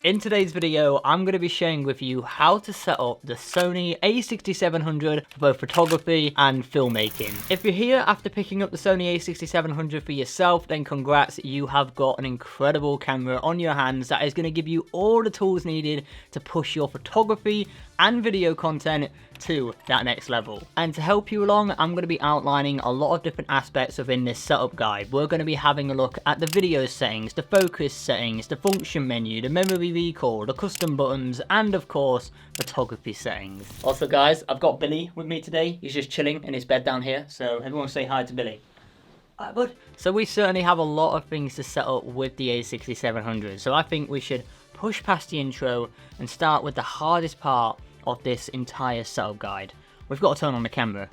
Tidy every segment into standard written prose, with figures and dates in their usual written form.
In today's video, I'm going to be sharing with you how to set up the Sony A6700 for both photography and filmmaking. If you're here after picking up the Sony A6700 for yourself, then congrats, you have got an incredible camera on your hands that is going to give you all the tools needed to push your photography and video content to that next level. And to help you along, I'm going to be outlining a lot of different aspects within this setup guide. We're going to be having a look at the video settings, the focus settings, the function menu, the memory recall, the custom buttons, and of course, photography settings. Also guys, I've got Billy with me today. He's just chilling in his bed down here, so everyone say hi to Billy. Alright bud. So we certainly have a lot of things to set up with the A6700, so I think we should push past the intro and start with the hardest part of this entire setup guide. We've got to turn on the camera.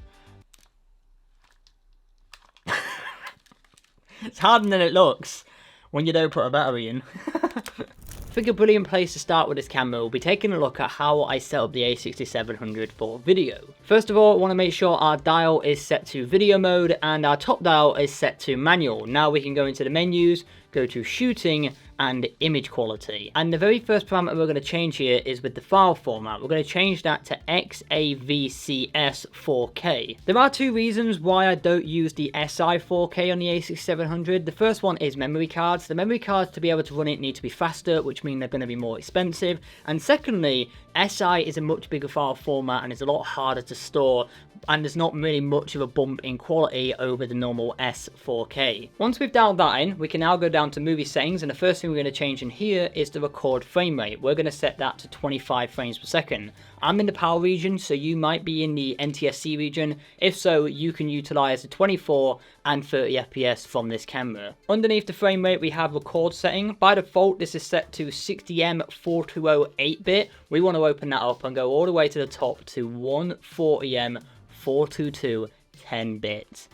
It's harder than it looks when you don't put a battery in. I think a brilliant place to start with this camera will be taking a look at how I set up the A6700 for video. First of all, I want to make sure our dial is set to video mode and our top dial is set to manual. Now we can go into the menus, go to shooting and image quality. And the very first parameter we're going to change here is with the file format. We're going to change that to XAVCS 4K. There are two reasons why I don't use the SI 4K on the A6700. The first one is memory cards. The memory cards to be able to run it need to be faster, which means they're going to be more expensive. And secondly, SI is a much bigger file format and is a lot harder to store, and there's not really much of a bump in quality over the normal S4K. Once we've dialed that in, we can now go down to movie settings, and the first thing we're going to change in here is the record frame rate. We're going to set that to 25 frames per second. I'm in the PAL region, so you might be in the NTSC region. If so, you can utilize the 24 and 30 FPS from this camera. Underneath the frame rate, we have record setting. By default, this is set to 60M 420 8-bit. We want to open that up and go all the way to the top to 140M 422 10-bit.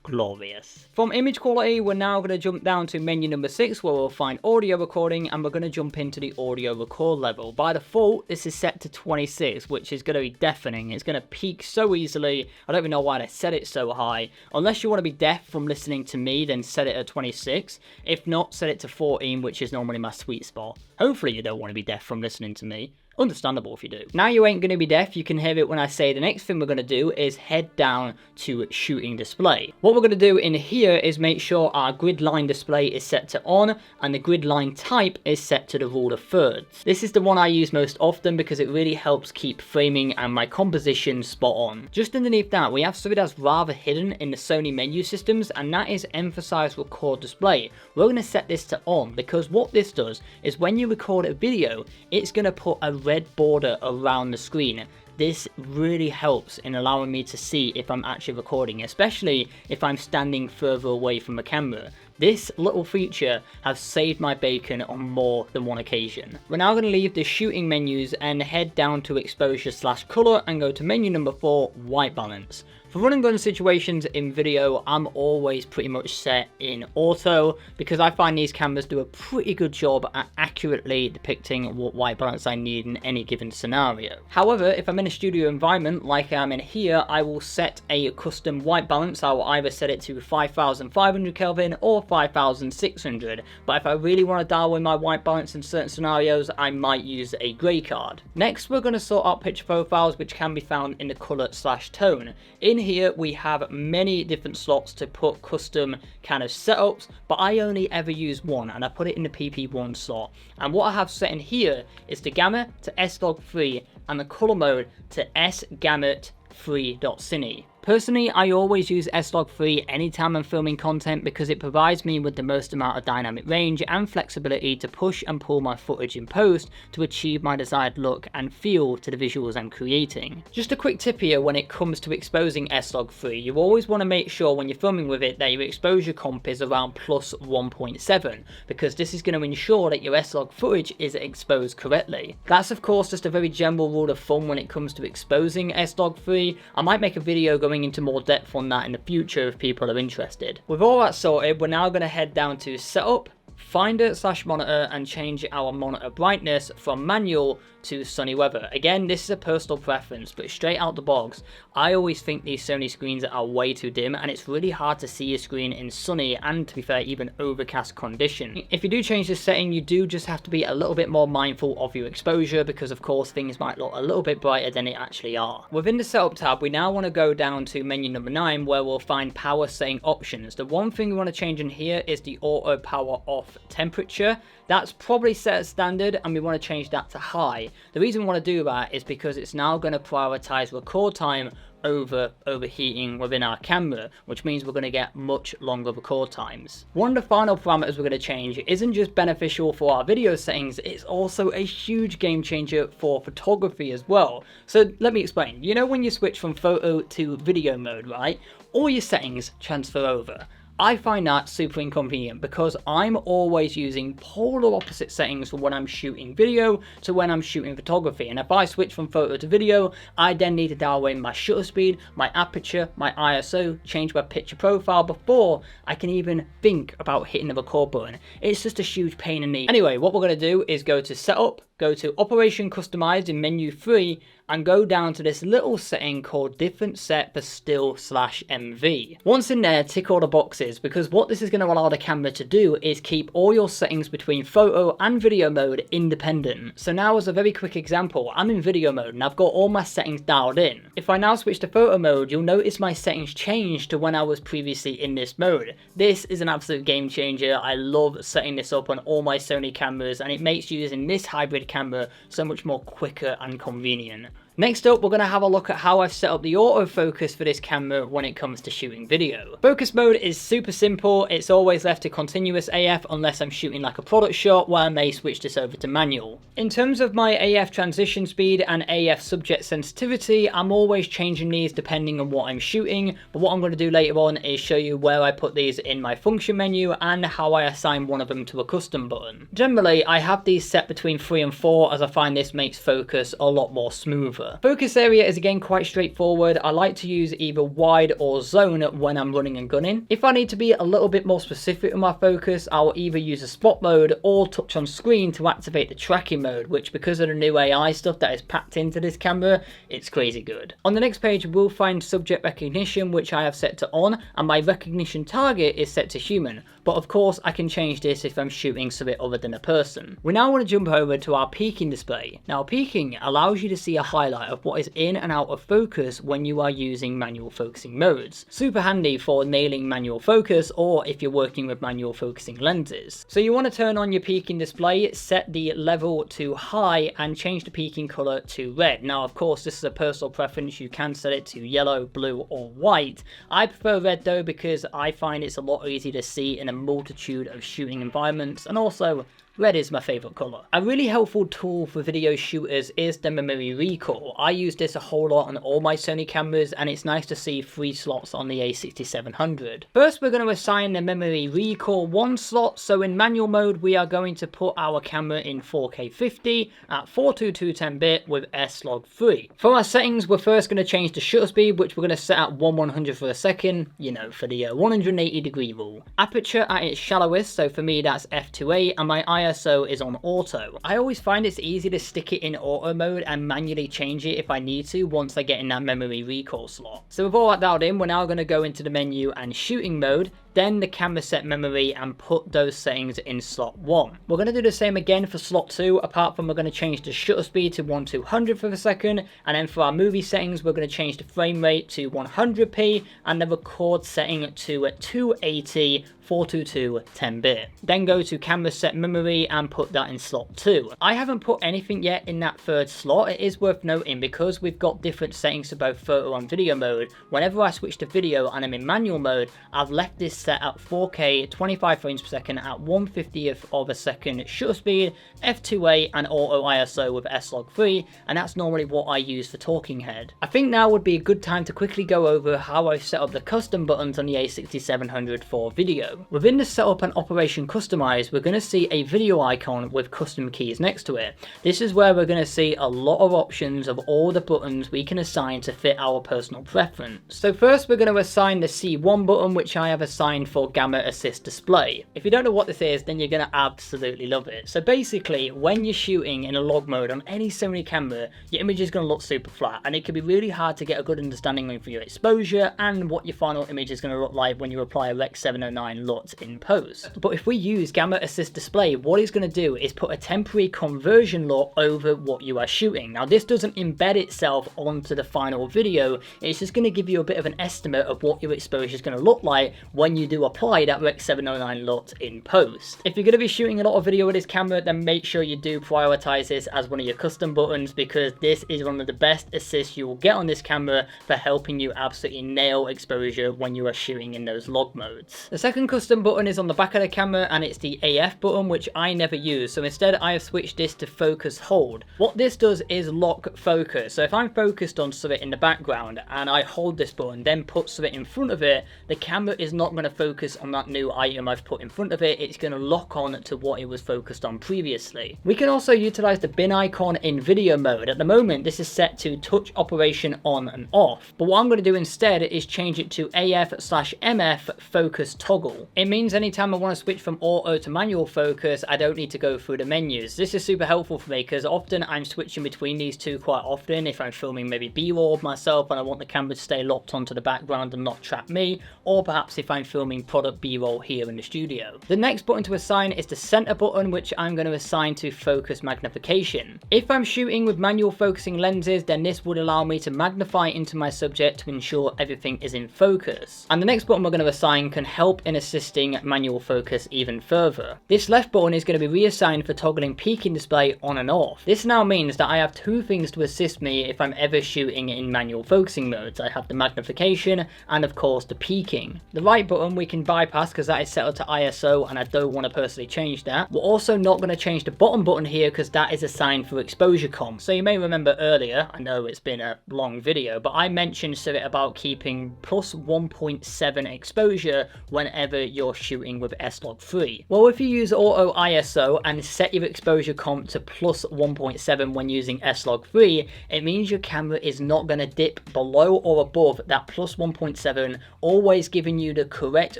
Glorious. From image quality, we're now going to jump down to menu number 6 where we'll find audio recording, and we're going to jump into the audio record level. By default, this is set to 26, which is going to be deafening. It's going to peak so easily. I don't even know why they set it so high. Unless you want to be deaf from listening to me, then set it at 26. If not, set it to 14, which is normally my sweet spot. Hopefully you don't want to be deaf from listening to me. Understandable if you do. Now you ain't going to be deaf, you can hear it when I say the next thing we're going to do is head down to shooting display. What we're going to do in here is make sure our grid line display is set to on and the grid line type is set to the rule of thirds. This is the one I use most often because it really helps keep framing and my composition spot on. Just underneath that we have something that's rather hidden in the Sony menu systems, and that is emphasize record display. We're going to set this to on because what this does is when you record a video, it's going to put a red border around the screen. This really helps in allowing me to see if I'm actually recording, especially if I'm standing further away from the camera. This little feature has saved my bacon on more than one occasion. We're now going to leave the shooting menus and head down to exposure/color and go to menu number 4, white balance. For run and gun situations in video, I'm always pretty much set in auto because I find these cameras do a pretty good job at accurately depicting what white balance I need in any given scenario. However, if I'm in a studio environment like I'm in here, I will set a custom white balance. I will either set it to 5500 Kelvin or 5600, but if I really want to dial in my white balance in certain scenarios, I might use a grey card. Next, we're going to sort out picture profiles, which can be found in the color/tone. In here we have many different slots to put custom kind of setups, but I only ever use one and I put it in the PP1 slot. And what I have set in here is the gamma to S-Log3 and the color mode to S-Gamut3.Cine. Personally, I always use S-Log3 anytime I'm filming content because it provides me with the most amount of dynamic range and flexibility to push and pull my footage in post to achieve my desired look and feel to the visuals I'm creating. Just a quick tip here when it comes to exposing S-Log3, you always want to make sure when you're filming with it that your exposure comp is around plus 1.7 because this is going to ensure that your S-Log footage is exposed correctly. That's of course just a very general rule of thumb when it comes to exposing S-Log3. I might make a video going into more depth on that in the future if people are interested. With all that sorted, we're now going to head down to setup, Finder/monitor and change our monitor brightness from manual to sunny weather. Again, this is a personal preference, but straight out the box, I always think these Sony screens are way too dim, and it's really hard to see your screen in sunny and, to be fair, even overcast condition. If you do change this setting, you do just have to be a little bit more mindful of your exposure, because of course things might look a little bit brighter than it actually are. Within the setup tab, we now want to go down to menu number 9, where we'll find power setting options. The one thing we want to change in here is the auto power off temperature. That's probably set as standard, and we want to change that to high. The reason we want to do that is because it's now going to prioritize record time over overheating within our camera, which means we're going to get much longer record times. One of the final parameters we're going to change isn't just beneficial for our video settings, it's also a huge game changer for photography as well. So let me explain. You know when you switch from photo to video mode, right? All your settings transfer over. I find that super inconvenient because I'm always using polar opposite settings for when I'm shooting video to when I'm shooting photography. And if I switch from photo to video, I then need to dial in my shutter speed, my aperture, my ISO, change my picture profile before I can even think about hitting the record button. It's just a huge pain in the knee. Anyway, what we're going to do is go to Setup, go to Operation Customize in menu 3, and go down to this little setting called Different Set for Still/MV. Once in there, tick all the boxes, because what this is going to allow the camera to do is keep all your settings between photo and video mode independent. So now, as a very quick example, I'm in video mode and I've got all my settings dialed in. If I now switch to photo mode, you'll notice my settings change to when I was previously in this mode. This is an absolute game changer. I love setting this up on all my Sony cameras, and it makes using this hybrid camera so much more quicker and convenient. Next up, we're going to have a look at how I've set up the autofocus for this camera when it comes to shooting video. Focus mode is super simple. It's always left to continuous AF unless I'm shooting like a product shot, where I may switch this over to manual. In terms of my AF transition speed and AF subject sensitivity, I'm always changing these depending on what I'm shooting, but what I'm going to do later on is show you where I put these in my function menu and how I assign one of them to a custom button. Generally, I have these set between 3 and 4 as I find this makes focus a lot more smoother. Focus area is again quite straightforward. I like to use either wide or zone when I'm running and gunning. If I need to be a little bit more specific with my focus, I'll either use a spot mode or touch on screen to activate the tracking mode, which, because of the new AI stuff that is packed into this camera, it's crazy good. On the next page, we'll find subject recognition, which I have set to on, and my recognition target is set to human. But of course, I can change this if I'm shooting something other than a person. We now want to jump over to our peaking display. Now, peaking allows you to see a highlight of what is in and out of focus when you are using manual focusing modes. Super handy for nailing manual focus, or if you're working with manual focusing lenses. So you want to turn on your peaking display, set the level to high, and change the peaking color to red. Now, of course, this is a personal preference. You can set it to yellow, blue, or white. I prefer red though, because I find it's a lot easier to see in a multitude of shooting environments, and also red is my favourite colour. A really helpful tool for video shooters is the memory recall. I use this a whole lot on all my Sony cameras, and it's nice to see 3 slots on the A6700. First, we're going to assign the memory recall 1 slot. So in manual mode, we are going to put our camera in 4K 50 at 422 10-bit with S-Log 3. For our settings, we're first going to change the shutter speed, which we're going to set at 1/100 for a second, you know, for the 180-degree rule. Aperture at its shallowest, so for me that's f2.8, and my ISO is on auto. I always find it's easy to stick it in auto mode and manually change it if I need to once I get in that memory recall slot. So with all that dialed in, we're now going to go into the menu and shooting mode, then the camera set memory, and put those settings in slot 1. We're going to do the same again for slot 2, apart from we're going to change the shutter speed to 1/200 for a second, and then for our movie settings, we're going to change the frame rate to 100p and the record setting to 280 422 10-bit. Then go to camera set memory and put that in slot 2. I haven't put anything yet in that third slot. It is worth noting, because we've got different settings for both photo and video mode, whenever I switch to video and I'm in manual mode, I've left this set at 4K 25 frames per second at 1/50th of a second shutter speed, f2.8 and auto ISO with S-Log 3, and that's normally what I use for talking head. I think now would be a good time to quickly go over how I've set up the custom buttons on the A6700 for video. Within the setup and operation customize, we're going to see a video icon with custom keys next to it. This is where we're going to see a lot of options of all the buttons we can assign to fit our personal preference. So first, we're going to assign the C1 button, which I have assigned assigned for Gamma Assist Display. If you don't know what this is, then you're going to absolutely love it. So basically, when you're shooting in a log mode on any Sony camera, your image is going to look super flat, and it can be really hard to get a good understanding of your exposure and what your final image is going to look like when you apply a Rec. 709 LUT in post. But if we use Gamma Assist Display, what it's going to do is put a temporary conversion LUT over what you are shooting. Now this doesn't embed itself onto the final video, it's just going to give you a bit of an estimate of what your exposure is going to look like when you do apply that Rec. 709 LUT in post. If you're going to be shooting a lot of video with this camera, then make sure you do prioritize this as one of your custom buttons, because this is one of the best assists you will get on this camera for helping you absolutely nail exposure when you are shooting in those log modes. The second custom button is on the back of the camera, and it's the AF button, which I never use. So instead I have switched this to focus hold. What this does is lock focus. So if I'm focused on something in the background and I hold this button, then put something in front of it, the camera is not going to focus on that new item I've put in front of it. It's going to lock on to what it was focused on previously. We can also utilize the bin icon in video mode. At the moment this is set to touch operation on and off, but what I'm going to do instead is change it to AF/MF focus toggle. It means anytime I want to switch from auto to manual focus, I don't need to go through the menus. This is super helpful for me because often I'm switching between these two quite often if I'm filming maybe B-roll of myself and I want the camera to stay locked onto the background and not trap me, or perhaps if I'm filming product B-roll here in the studio. The next button to assign is the center button, which I'm going to assign to focus magnification. If I'm shooting with manual focusing lenses, then this would allow me to magnify into my subject to ensure everything is in focus. And the next button we're going to assign can help in assisting manual focus even further. This left button is going to be reassigned for toggling peaking display on and off. This now means that I have two things to assist me if I'm ever shooting in manual focusing modes. I have the magnification and of course the peaking. The right button we can bypass because that is set up to ISO and I don't want to personally change that. We're also not going to change the bottom button here because that is assigned for exposure comp. So you may remember earlier, I know it's been a long video, but I mentioned something about keeping plus 1.7 exposure whenever you're shooting with S-Log3. Well, if you use auto ISO and set your exposure comp to plus 1.7 when using S-Log3, it means your camera is not going to dip below or above that plus 1.7, always giving you the correct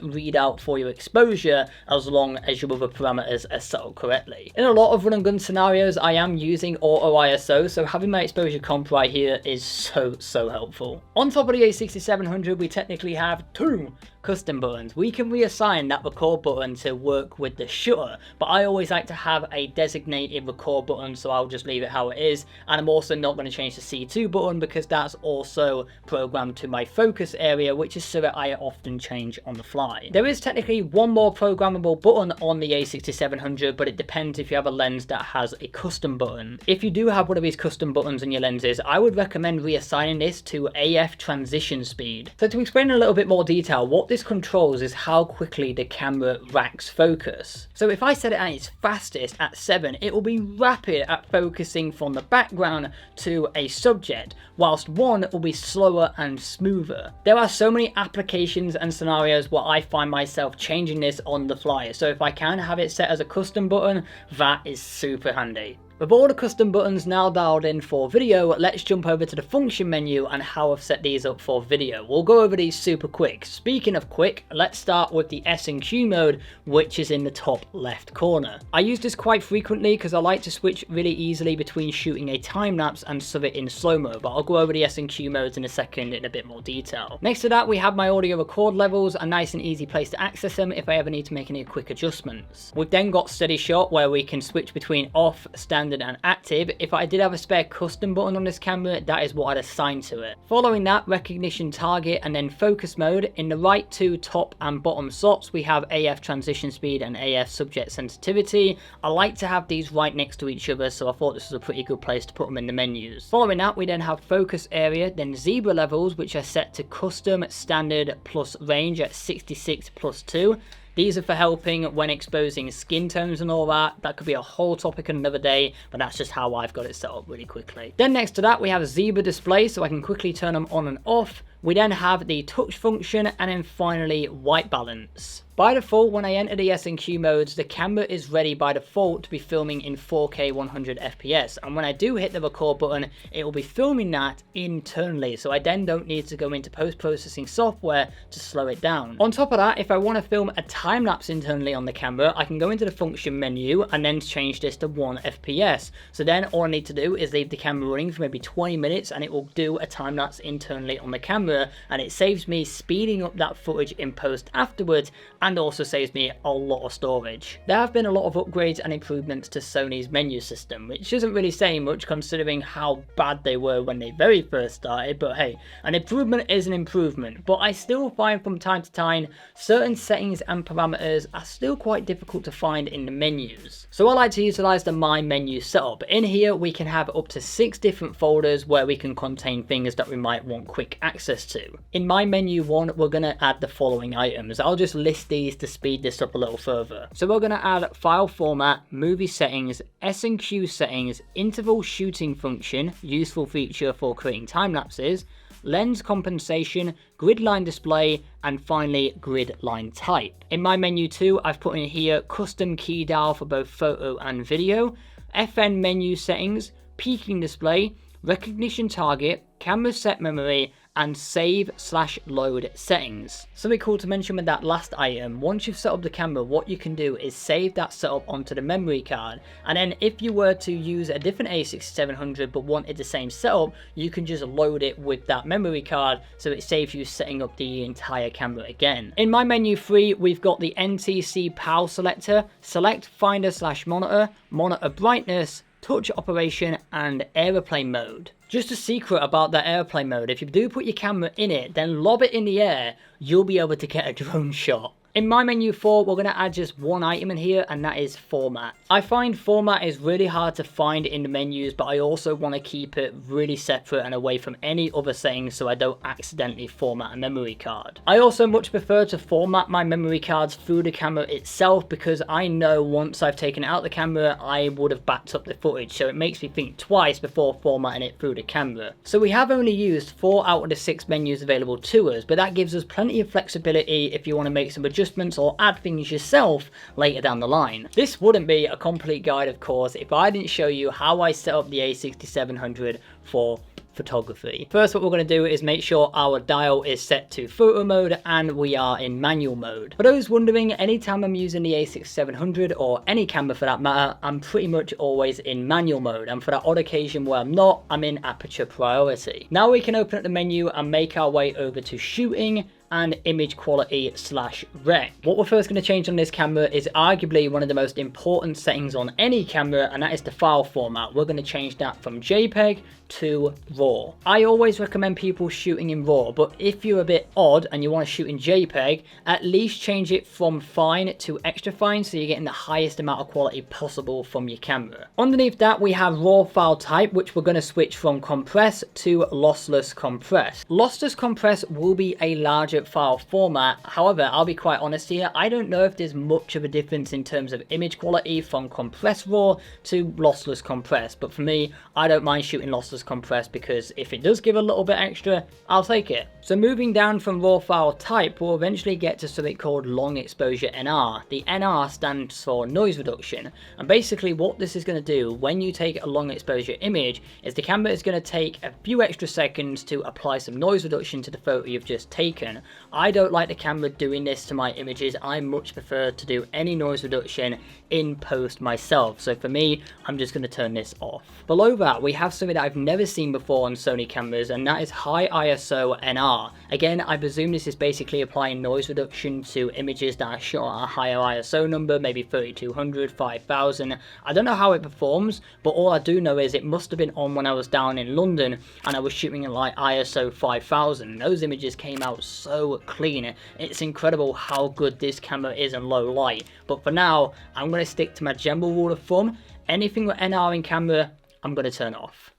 readout for your exposure as long as your other parameters are set up correctly. In a lot of run and gun scenarios, I am using auto ISO, so having my exposure comp right here is so helpful. On top of the A6700, we technically have two custom buttons. We can reassign that record button to work with the shutter, but I always like to have a designated record button, so I'll just leave it how it is. And I'm also not going to change the C2 button because that's also programmed to my focus area, which is something I often change on the fly. There is technically one more programmable button on the A6700, but it depends if you have a lens that has a custom button. If you do have one of these custom buttons in your lenses, I would recommend reassigning this to AF transition speed. So to explain in a little bit more detail, what this controls is how quickly the camera racks focus. So if I set it at its fastest at 7, it will be rapid at focusing from the background to a subject, whilst 1 will be slower and smoother. There are so many applications and scenarios where I find myself changing this on the fly, so if I can have it set as a custom button, that is super handy. With all the custom buttons now dialed in for video, let's jump over to the function menu and how I've set these up for video. We'll go over these super quick. Speaking of quick, let's start with the S&Q mode, which is in the top left corner. I use this quite frequently because I like to switch really easily between shooting a time lapse and something in slow-mo, but I'll go over the S&Q modes in a second in a bit more detail. Next to that, we have my audio record levels, a nice and easy place to access them if I ever need to make any quick adjustments. We've then got steady shot, where we can switch between off, standard and active. If I did have a spare custom button on this camera, that is what I'd assign to it. Following that, recognition target and then focus mode. In the right two top and bottom slots, we have AF transition speed and AF subject sensitivity. I like to have these right next to each other, so I thought this was a pretty good place to put them in the menus. Following that, we then have focus area, then zebra levels, which are set to custom, standard plus range at 66 plus 2. These are for helping when exposing skin tones and all that. That could be a whole topic another day, but that's just how I've got it set up really quickly. Then next to that, we have zebra display, so I can quickly turn them on and off. We then have the touch function, and then finally white balance. By default, when I enter the S&Q modes, the camera is ready by default to be filming in 4K 100 FPS, and when I do hit the record button, it will be filming that internally, so I then don't need to go into post-processing software to slow it down. On top of that, if I want to film a time-lapse internally on the camera, I can go into the function menu and then change this to 1 FPS. So then all I need to do is leave the camera running for maybe 20 minutes and it will do a time-lapse internally on the camera, and it saves me speeding up that footage in post afterwards, and also saves me a lot of storage. There have been a lot of upgrades and improvements to Sony's menu system, which isn't really saying much considering how bad they were when they very first started, but hey, an improvement is an improvement. But I still find from time to time, certain settings and parameters are still quite difficult to find in the menus. So I like to utilize the My Menu setup. In here, we can have up to 6 different folders where we can contain things that we might want quick access to. In My Menu 1, we're going to add the following items. I'll just list these to speed this up a little further. So we're going to add file format, movie settings, S&Q settings, interval shooting function, useful feature for creating time lapses, lens compensation, grid line display, and finally grid line type. In My Menu 2, I've put in here custom key dial for both photo and video, FN menu settings, peaking display, recognition target, camera set memory, and save/load settings. Something cool to mention with that last item, once you've set up the camera, what you can do is save that setup onto the memory card, and then if you were to use a different A6700 but wanted the same setup, you can just load it with that memory card, so it saves you setting up the entire camera again. In My Menu 3, we've got the NTC PAL selector, select finder/monitor, monitor brightness, touch operation, and airplane mode. Just a secret about that airplane mode, if you do put your camera in it, then lob it in the air, you'll be able to get a drone shot. In My Menu 4, we're going to add just one item in here, and that is format. I find format is really hard to find in the menus, but I also want to keep it really separate and away from any other settings so I don't accidentally format a memory card. I also much prefer to format my memory cards through the camera itself, because I know once I've taken it out the camera, I would have backed up the footage, so it makes me think twice before formatting it through the camera. So we have only used 4 out of the 6 menus available to us, but that gives us plenty of flexibility if you want to make some adjustments or add things yourself later down the line. This wouldn't be a complete guide, of course, if I didn't show you how I set up the A6700 for photography. First, what we're going to do is make sure our dial is set to photo mode and we are in manual mode. For those wondering, anytime I'm using the A6700 or any camera for that matter, I'm pretty much always in manual mode, and for that odd occasion where I'm not, I'm in aperture priority. Now we can open up the menu and make our way over to shooting and image quality /rec. What we're first going to change on this camera is arguably one of the most important settings on any camera, and that is the file format. We're going to change that from JPEG to RAW. I always recommend people shooting in RAW, but if you're a bit odd and you want to shoot in JPEG, at least change it from fine to extra fine so you're getting the highest amount of quality possible from your camera. Underneath that, we have RAW file type, which we're going to switch from compress to lossless compress. Lossless compress will be a larger file format. However, I'll be quite honest here, I don't know if there's much of a difference in terms of image quality from compressed RAW to lossless compress, but for me, I don't mind shooting lossless compress because if it does give a little bit extra, I'll take it. So moving down from RAW file type, we'll eventually get to something called long exposure NR. The NR stands for noise reduction, and basically what this is going to do when you take a long exposure image is the camera is going to take a few extra seconds to apply some noise reduction to the photo you've just taken. I don't like the camera doing this to my images. I much prefer to do any noise reduction in post myself, so for me, I'm just going to turn this off. Below that, we have something that I've never seen before on Sony cameras, and that is high ISO NR. Again, I presume this is basically applying noise reduction to images that are shot at a higher ISO number, maybe 3200, 5000. I don't know how it performs, but all I do know is it must have been on when I was down in London and I was shooting at like ISO 5000. Those images came out so clean. It's incredible how good this camera is in low light. But for now, I'm going to stick to my general rule of thumb. Anything with NR in camera, I'm going to turn off.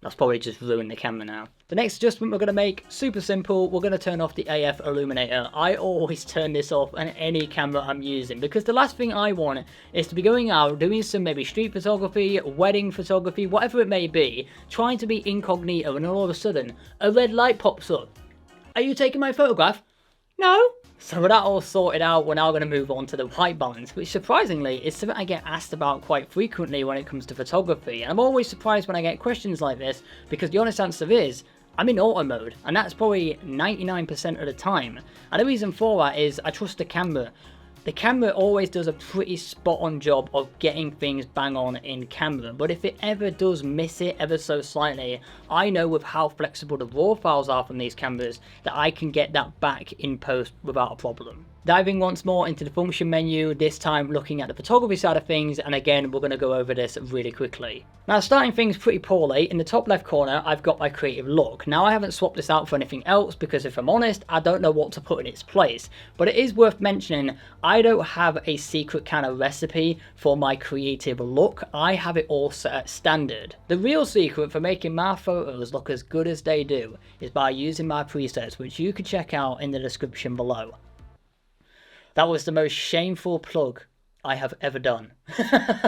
That's probably just ruined the camera now. The next adjustment we're going to make, super simple, we're going to turn off the AF illuminator. I always turn this off on any camera I'm using because the last thing I want is to be going out, doing some maybe street photography, wedding photography, whatever it may be, trying to be incognito, and all of a sudden, a red light pops up. Are you taking my photograph? No. So with that all sorted out, we're now going to move on to the white balance, which surprisingly is something I get asked about quite frequently when it comes to photography. And I'm always surprised when I get questions like this, because the honest answer is, I'm in auto mode, and that's probably 99% of the time. And the reason for that is I trust the camera. The camera always does a pretty spot on job of getting things bang on in camera, but if it ever does miss it ever so slightly, I know with how flexible the raw files are from these cameras that I can get that back in post without a problem. Diving once more into the function menu, this time looking at the photography side of things, and again we're going to go over this really quickly. Now starting things pretty poorly, in the top left corner I've got my creative look. Now I haven't swapped this out for anything else because if I'm honest, I don't know what to put in its place. But it is worth mentioning, I don't have a secret kind of recipe for my creative look. I have it all set at standard. The real secret for making my photos look as good as they do is by using my presets, which you can check out in the description below. That was the most shameful plug I have ever done.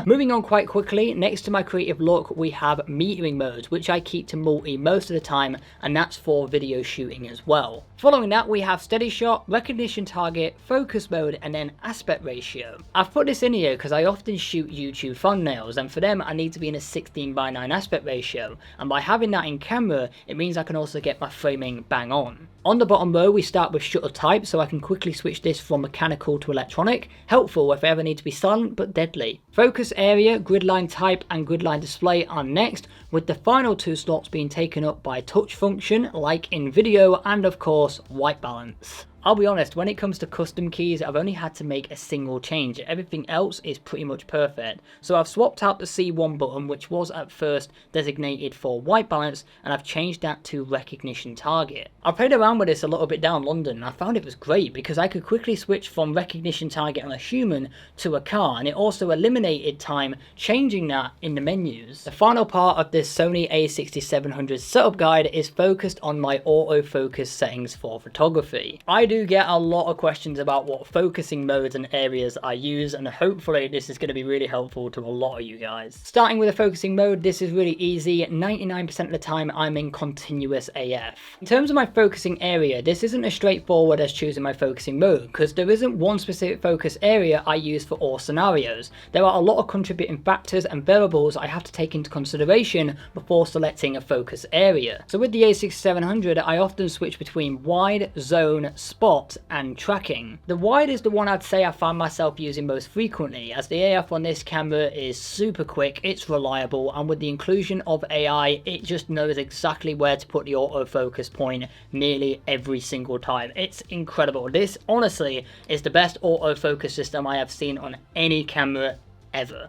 Moving on quite quickly, next to my creative look we have metering modes, which I keep to multi most of the time, and that's for video shooting as well. Following that we have steady shot, recognition target, focus mode, and then aspect ratio. I've put this in here because I often shoot YouTube thumbnails, and for them I need to be in a 16:9 aspect ratio, and by having that in camera it means I can also get my framing bang on. On the bottom row we start with shutter type, so I can quickly switch this from mechanical to electronic, helpful if I ever need to be silent but deadly. Focus area, grid line type, and grid line display are next, with the final two slots being taken up by touch function like in video, and of course white balance. I'll be honest, when it comes to custom keys, I've only had to make a single change. Everything else is pretty much perfect. So I've swapped out the C1 button, which was at first designated for white balance, and I've changed that to recognition target. I played around with this a little bit down London, and I found it was great because I could quickly switch from recognition target on a human to a car, and it also eliminated time changing that in the menus. The final part of this Sony A6700 setup guide is focused on my autofocus settings for photography. I do get a lot of questions about what focusing modes and areas I use, and hopefully this is going to be really helpful to a lot of you guys. Starting with a focusing mode, this is really easy. 99% of the time I'm in continuous AF. In terms of my focusing area, this isn't as straightforward as choosing my focusing mode because there isn't one specific focus area I use for all scenarios. There are a lot of contributing factors and variables I have to take into consideration before selecting a focus area. So with the A6700 I often switch between wide, zone, spot and tracking. The wide is the one I'd say I find myself using most frequently, as the AF on this camera is super quick, it's reliable, and with the inclusion of AI it just knows exactly where to put the autofocus point nearly every single time. It's incredible. This honestly is the best autofocus system I have seen on any camera ever.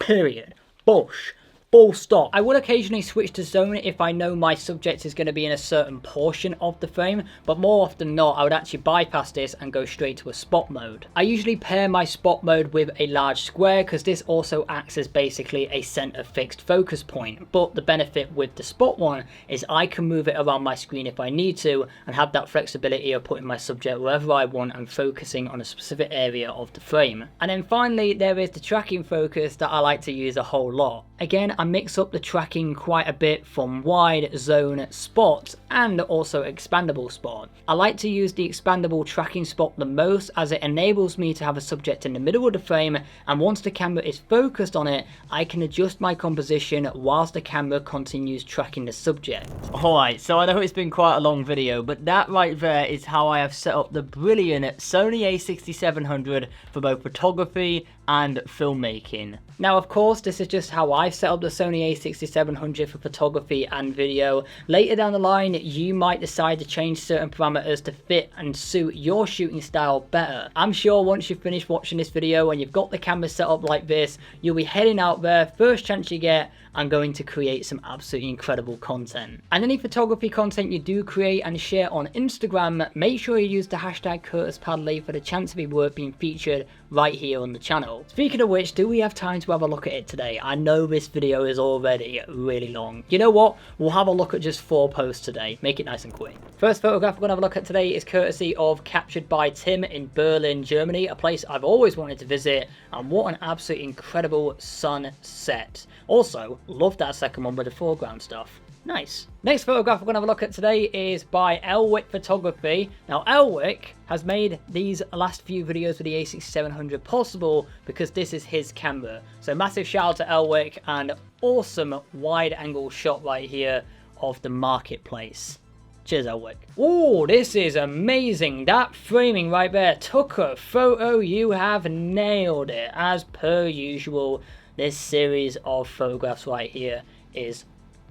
Period. Bush. Full stop. I will occasionally switch to zone if I know my subject is going to be in a certain portion of the frame, but more often than not I would actually bypass this and go straight to a spot mode. I usually pair my spot mode with a large square because this also acts as basically a center fixed focus point, but the benefit with the spot one is I can move it around my screen if I need to and have that flexibility of putting my subject wherever I want and focusing on a specific area of the frame. And then finally there is the tracking focus that I like to use a whole lot. Again, I mix up the tracking quite a bit from wide, zone, spot, and also expandable spot. I like to use the expandable tracking spot the most as it enables me to have a subject in the middle of the frame, and once the camera is focused on it, I can adjust my composition whilst the camera continues tracking the subject. Alright, so I know it's been quite a long video, but that right there is how I have set up the brilliant Sony A6700 for both photography and filmmaking. Now of course this is just how I've set up the Sony A6700 for photography and video. Later down the line you might decide to change certain parameters to fit and suit your shooting style better. I'm sure once you've finished watching this video and you've got the camera set up like this, you'll be heading out there, first chance you get, and going to create some absolutely incredible content. And any photography content you do create and share on Instagram, make sure you use the hashtag curtispadley for the chance to be worth being featured right here on the channel. Speaking of which, do we have time to have a look at it today? I know this video is already really long. You know what? We'll have a look at just 4 posts today. Make it nice and quick. First photograph we're going to have a look at today is courtesy of Captured by Tim in Berlin, Germany, a place I've always wanted to visit, and what an absolutely incredible sunset. Also, love that second one with the foreground stuff. Nice. Next photograph we're going to have a look at today is by Elwick Photography. Now, Elwick has made these last few videos with the A6700 possible because this is his camera. So massive shout out to Elwick, and awesome wide angle shot right here of the marketplace. Cheers, Elwick. Oh, this is amazing. That framing right there. Tucker photo, you have nailed it. As per usual, this series of photographs right here is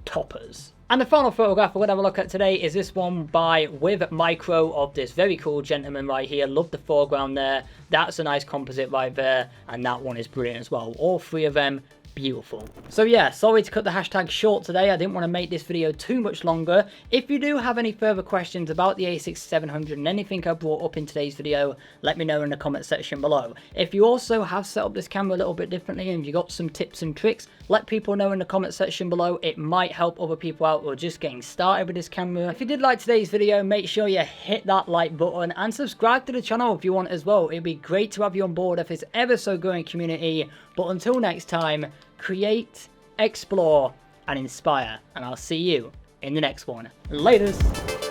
toppers. And the final photograph we're going to have a look at today is this one by With Micro of this very cool gentleman right here. Love the foreground there. That's a nice composite right there. And that one is brilliant as well. All three of them beautiful. So yeah, sorry to cut the hashtag short today. I didn't want to make this video too much longer. If you do have any further questions about the A6700 and anything I brought up in today's video, let me know in the comment section below. If you also have set up this camera a little bit differently and you got some tips and tricks, let people know in the comment section below. It might help other people out who are just getting started with this camera. If you did like today's video, make sure you hit that like button and subscribe to the channel if you want as well. It'd be great to have you on board of this ever so growing community. But until next time, create, explore, and inspire. And I'll see you in the next one. Laters!